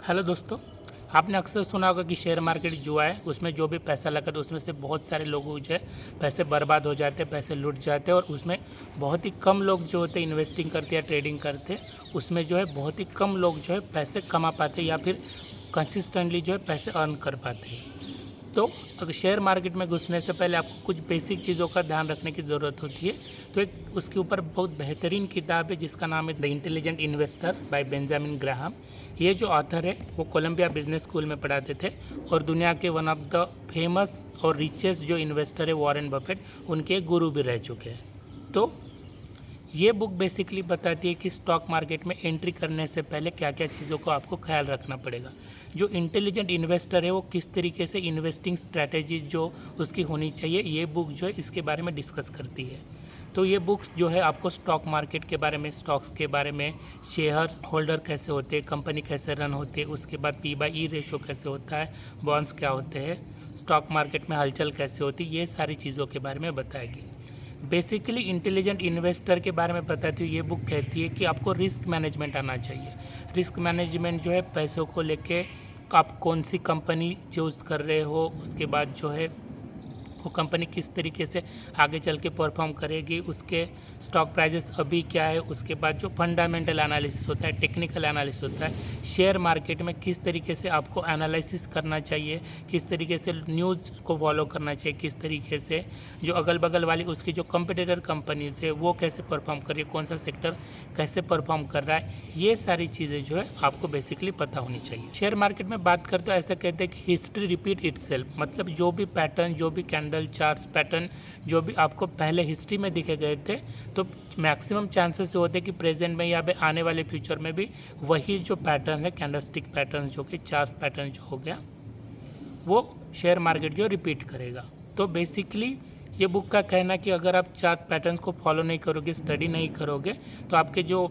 Hello दोस्तों। आपने अक्सर सुना होगा कि शेयर मार्केट जुआ है, उसमें जो भी पैसा लगा तो उसमें से बहुत सारे लोग जो है पैसे बर्बाद हो जाते हैं, पैसे लुट जाते हैं और उसमें बहुत ही कम लोग जो होते हैं इन्वेस्टिंग करते हैं, ट्रेडिंग करते हैं, उसमें जो है बहुत ही कम लोग जो है पैसे कमा पाते हैं या फिर कंसिस्टेंटली जो है पैसे अर्न कर पाते हैं। तो अगर शेयर मार्केट में घुसने से पहले आपको कुछ बेसिक चीज़ों का ध्यान रखने की ज़रूरत होती है। तो एक उसके ऊपर बहुत बेहतरीन किताब है जिसका नाम है the intelligent investor bye Benjamin Graham. ये जो ऑथर है वो कोलंबिया बिजनेस स्कूल में पढ़ाते थे और दुनिया के वन ऑफ द फेमस और रिचेस्ट जो इन्वेस्टर है वॉरेन बफेट, उनके गुरु भी रह चुके हैं। तो ये बुक बेसिकली बताती है कि स्टॉक मार्केट में एंट्री करने से पहले क्या क्या चीज़ों को आपको ख्याल रखना पड़ेगा। जो इंटेलिजेंट इन्वेस्टर है वो किस तरीके से इन्वेस्टिंग स्ट्रैटेजी जो उसकी होनी चाहिए, ये बुक जो है इसके बारे में डिस्कस करती है। तो ये बुक्स जो है आपको स्टॉक मार्केट के बारे में, स्टॉक्स के बारे में, शेयर होल्डर कैसे होते हैं, कंपनी कैसे रन होती है, उसके बाद P/E रेशो कैसे होता है, बॉन्ड्स क्या होते हैं, स्टॉक मार्केट में हलचल कैसे होती है, ये सारी चीज़ों के बारे में बताएगी। बेसिकली इंटेलिजेंट इन्वेस्टर के बारे में बताती हुई ये बुक कहती है कि आपको रिस्क मैनेजमेंट आना चाहिए। रिस्क मैनेजमेंट जो है पैसों को लेके आप कौन सी कंपनी चूज़ कर रहे हो, उसके बाद जो है वो कंपनी किस तरीके से आगे चल के परफॉर्म करेगी, उसके स्टॉक प्राइजेस अभी क्या है, उसके बाद जो फंडामेंटल एनालिसिस होता है, टेक्निकल एनालिसिस होता है, शेयर मार्केट में किस तरीके से आपको एनालिसिस करना चाहिए, किस तरीके से न्यूज़ को फॉलो करना चाहिए, किस तरीके से जो अगल बगल वाली उसकी जो कंपिटिटर कंपनीज है वो कैसे परफॉर्म कर रही है, कौन सा सेक्टर कैसे परफॉर्म कर रहा है, ये सारी चीज़ें जो है आपको बेसिकली पता होनी चाहिए। शेयर मार्केट में बात करते हो ऐसा कहते हैं कि हिस्ट्री रिपीट इटसेल्फ, मतलब जो भी पैटर्न, जो भी कैंडल चार्ट्स पैटर्न जो भी आपको पहले हिस्ट्री में दिखे गए थे, तो मैक्सिमम चांसेस होते हैं कि प्रेजेंट में या आने वाले फ्यूचर में भी वही जो पैटर्न है, कैंडलस्टिक पैटर्न जो कि चार्ट पैटर्न जो हो गया, वो शेयर मार्केट जो रिपीट करेगा। तो बेसिकली ये बुक का कहना है कि अगर आप चार्ट पैटर्न्स को फॉलो नहीं करोगे, स्टडी नहीं करोगे, तो आपके जो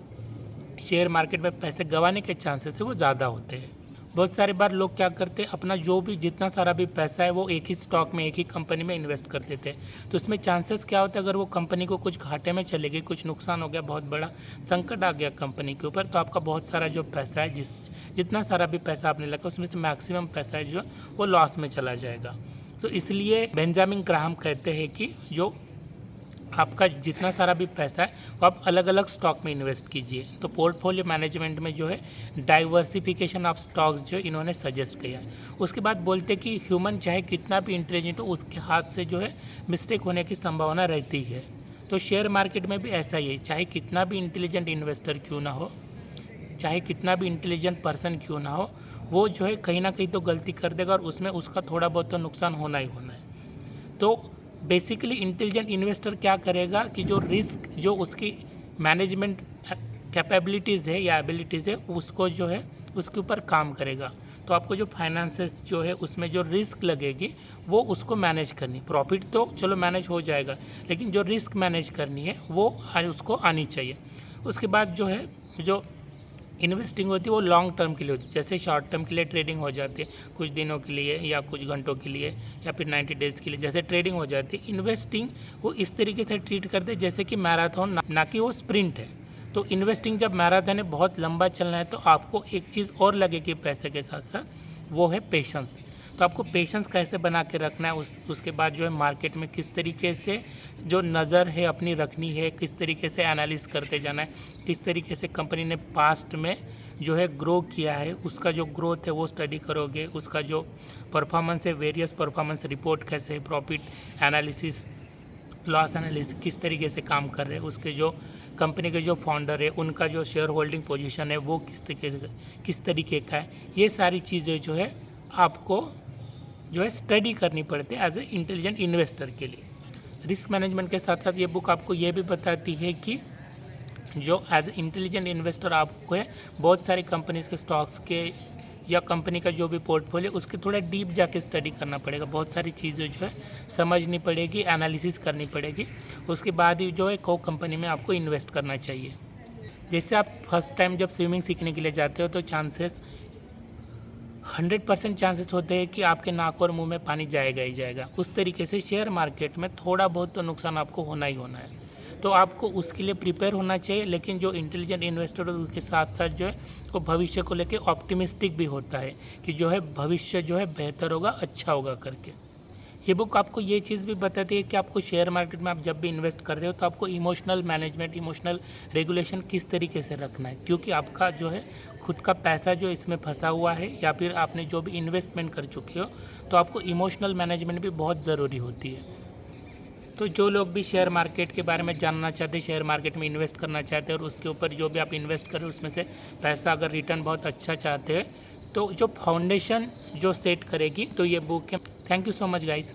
शेयर मार्केट में पैसे गंवाने के चांसेस है वो ज़्यादा होते हैं। बहुत सारी बार लोग क्या करते हैं, अपना जो भी जितना सारा भी पैसा है वो एक ही स्टॉक में, एक ही कंपनी में इन्वेस्ट कर देते हैं। तो इसमें चांसेस क्या होता है, अगर वो कंपनी को कुछ घाटे में चले गई, कुछ नुकसान हो गया, बहुत बड़ा संकट आ गया कंपनी के ऊपर, तो आपका बहुत सारा जो पैसा है, जितना सारा भी पैसा आपने लगा उसमें से मैक्सिमम पैसा है जो वो लॉस में चला जाएगा। तो इसलिए बेंजामिन ग्राहम कहते हैं कि जो आपका जितना सारा भी पैसा है वो आप अलग अलग स्टॉक में इन्वेस्ट कीजिए। तो पोर्टफोलियो मैनेजमेंट में जो है डाइवर्सिफिकेशन ऑफ स्टॉक्स जो इन्होंने सजेस्ट किया है। उसके बाद बोलते कि ह्यूमन चाहे कितना भी इंटेलिजेंट हो, उसके हाथ से जो है मिस्टेक होने की संभावना रहती है। तो शेयर मार्केट में भी ऐसा ही है, चाहे कितना भी इंटेलिजेंट इन्वेस्टर क्यों ना हो, चाहे कितना भी इंटेलिजेंट पर्सन क्यों ना हो, वो जो है कहीं ना कहीं तो गलती कर देगा और उसमें उसका थोड़ा बहुत तो नुकसान होना ही होना है। तो बेसिकली इंटेलिजेंट इन्वेस्टर क्या करेगा कि जो रिस्क, जो उसकी मैनेजमेंट कैपेबिलिटीज़ है या एबिलिटीज़ है, उसको जो है उसके ऊपर काम करेगा। तो आपको जो फाइनेंसेस जो है उसमें जो रिस्क लगेगी वो उसको मैनेज करनी, प्रॉफिट तो चलो मैनेज हो जाएगा, लेकिन जो रिस्क मैनेज करनी है वो उसको आनी चाहिए। उसके बाद जो है जो इन्वेस्टिंग होती है वो लॉन्ग टर्म के लिए होती है। जैसे शॉर्ट टर्म के लिए ट्रेडिंग हो जाती है, कुछ दिनों के लिए या कुछ घंटों के लिए या फिर 90 डेज़ के लिए जैसे ट्रेडिंग हो जाती है। इन्वेस्टिंग वो इस तरीके से ट्रीट करते हैं जैसे कि मैराथन, ना कि वो स्प्रिंट है। तो इन्वेस्टिंग जब मैराथन है, बहुत लंबा चलना है, तो आपको एक चीज़ और लगेगी पैसे के साथ साथ, वो है पेशेंस। तो आपको पेशेंस कैसे बना के रखना है, उसके बाद जो है मार्केट में किस तरीके से जो नज़र है अपनी रखनी है, किस तरीके से एनालिस करते जाना है, किस तरीके से कंपनी ने पास्ट में जो है ग्रो किया है, उसका जो ग्रोथ है वो स्टडी करोगे, उसका जो परफॉर्मेंस है, वेरियस परफॉर्मेंस रिपोर्ट कैसे है, प्रॉफिट एनालिसिस, लॉस एनालिसिस किस तरीके से काम कर रहे हैं, उसके जो कंपनी के जो फाउंडर है उनका जो शेयर होल्डिंग पोजीशन है वो किस तरीके का है, ये सारी चीज़ें जो है आपको जो है स्टडी करनी पड़ती है एज ए इंटेलिजेंट इन्वेस्टर के लिए। रिस्क मैनेजमेंट के साथ साथ ये बुक आपको ये भी बताती है कि जो एज ए इंटेलिजेंट इन्वेस्टर आपको है बहुत सारी कंपनीज के स्टॉक्स के या कंपनी का जो भी पोर्टफोलियो उसके थोड़ा डीप जाके स्टडी करना पड़ेगा, बहुत सारी चीज़ें जो है समझनी पड़ेगी, एनालिसिस करनी पड़ेगी, उसके बाद ही जो है को कंपनी में आपको इन्वेस्ट करना चाहिए। जैसे आप फर्स्ट टाइम जब स्विमिंग सीखने के लिए जाते हो तो चांसेस 100% चांसेस होते हैं कि आपके नाक और मुंह में पानी जाएगा ही जाएगा। उस तरीके से शेयर मार्केट में थोड़ा बहुत तो नुकसान आपको होना ही होना है। तो आपको उसके लिए प्रिपेयर होना चाहिए। लेकिन जो इंटेलिजेंट इन्वेस्टर है उसके साथ साथ जो है वो भविष्य को लेके ऑप्टिमिस्टिक भी होता है कि जो है भविष्य जो है बेहतर होगा, अच्छा होगा करके। ये बुक आपको ये चीज़ भी बताती है कि आपको शेयर मार्केट में आप जब भी इन्वेस्ट कर रहे हो तो आपको इमोशनल मैनेजमेंट, इमोशनल रेगुलेशन किस तरीके से रखना है, क्योंकि आपका जो है खुद का पैसा जो इसमें फंसा हुआ है या फिर आपने जो भी इन्वेस्टमेंट कर चुके हो, तो आपको इमोशनल मैनेजमेंट भी बहुत ज़रूरी होती है। तो जो लोग भी शेयर मार्केट के बारे में जानना चाहते हैं, शेयर मार्केट में इन्वेस्ट करना चाहते हैं और उसके ऊपर जो भी आप इन्वेस्ट करें उसमें से पैसा अगर रिटर्न बहुत अच्छा चाहते हैं, तो जो फाउंडेशन जो सेट करेगी तो ये बुक है। Thank you so much guys.